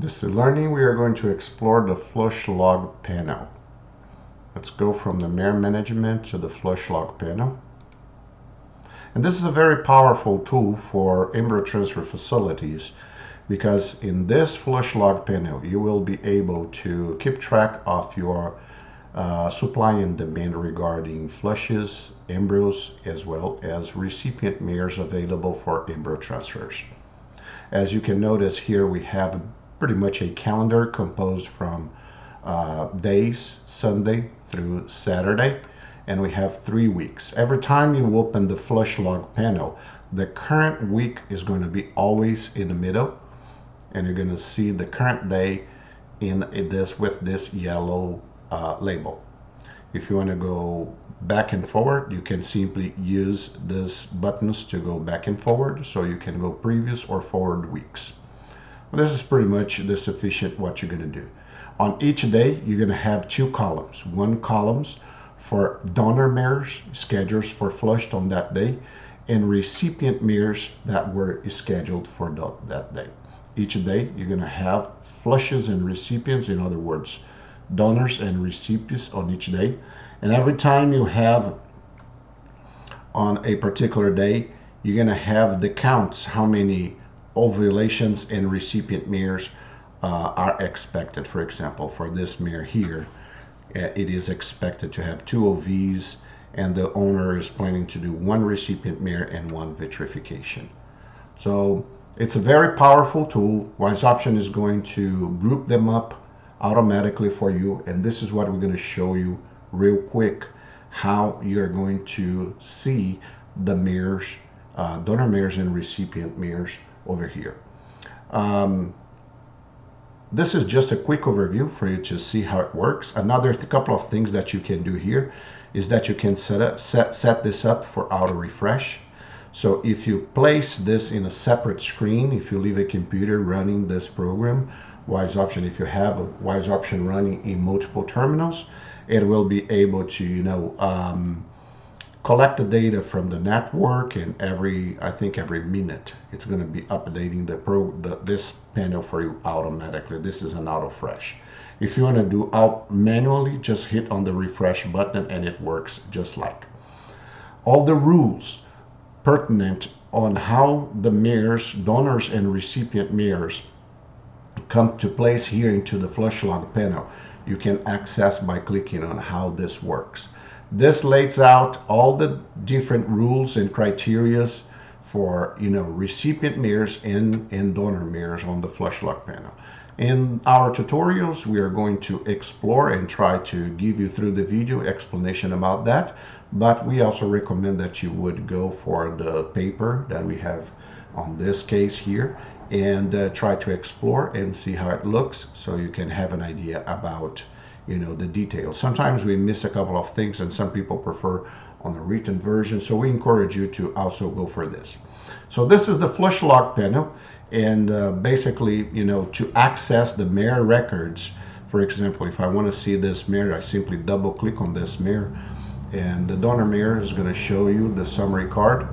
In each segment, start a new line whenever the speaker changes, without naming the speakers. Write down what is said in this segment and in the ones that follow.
This eLearning, we are going to explore the flush log panel. Let's go from the Mare management to the flush log panel. And this is a very powerful tool for embryo transfer facilities, because in this flush log panel, you will be able to keep track of your supply and demand regarding flushes, embryos, as well as recipient mares available for embryo transfers. As you can notice here, we have pretty much a calendar composed from days, Sunday through Saturday, and we have 3 weeks. Every time you open the flush log panel, the current week is going to be always in the middle, and you're going to see the current day in this with this yellow label. If you want to go back and forward, you can simply use these buttons to go back and forward, so you can go previous or forward weeks. Well, this is pretty much the sufficient what you're going to do. On each day, you're going to have 2 columns. One columns for donor mares, schedules for flushed on that day, and recipient mares that were scheduled for that day. Each day, you're going to have flushes and recipients, in other words, donors and recipients on each day. And every time you have on a particular day, you're going to have the counts, how many ovulations and recipient mares are expected. For example, for this mare here, it is expected to have 2 OVs, and the owner is planning to do 1 recipient mare and 1 vitrification. So it's a very powerful tool. Wise Option is going to group them up automatically for you, and this is what we're going to show you real quick, how you're going to see the mares, donor mares and recipient mares over here. This is just a quick overview for you to see how it works. Another couple of things that you can do here is that you can set this up for auto refresh. So if you place this in a separate screen, if you leave a computer running this program, Wise Option, if you have a Wise Option running in multiple terminals, it will be able to, collect the data from the network, and I think every minute it's going to be updating this panel for you automatically. This is an auto refresh. If you want to do out manually, just hit on the refresh button and it works just like. All the rules pertinent on how the mares, donors and recipient mares, come to place here into the flush log panel, you can access by clicking on how this works. This lays out all the different rules and criteria for recipient mares and donor mares on the flush log panel. In our tutorials, we are going to explore and try to give you through the video explanation about that, but we also recommend that you would go for the paper that we have on this case here, and try to explore and see how it looks, so you can have an idea about the details. Sometimes we miss a couple of things, and some people prefer on the written version, so we encourage you to also go for this. So this is the flush log panel, and basically, to access the mare records, for example, if I want to see this mare, I simply double click on this mare, and the donor mare is going to show you the summary card.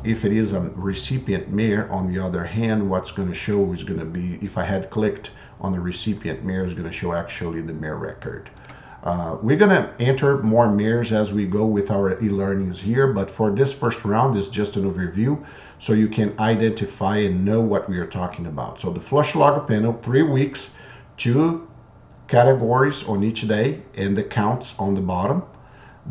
If it is a recipient mare, on the other hand, what's going to show is going to be, if I had clicked on the recipient mare, is going to show actually the mare record. We're going to enter more mares as we go with our e-learnings here, but for this first round is just an overview, so you can identify and know what we are talking about. So the flush log panel, 3 weeks, 2 categories on each day, and the counts on the bottom.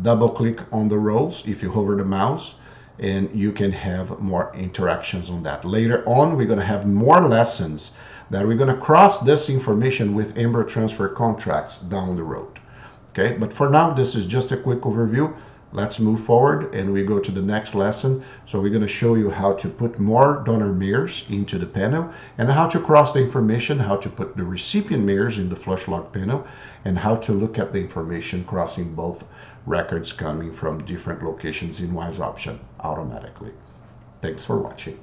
Double click on the rows if you hover the mouse, and you can have more interactions on that. Later on, we're going to have more lessons that we're going to cross this information with embryo transfer contracts down the road. Okay, but for now, this is just a quick overview. Let's move forward and we go to the next lesson. So we're going to show you how to put more donor mares into the panel, and how to cross the information, how to put the recipient mares in the flush log panel, and how to look at the information crossing both records coming from different locations in Wise Option automatically. Thanks for watching.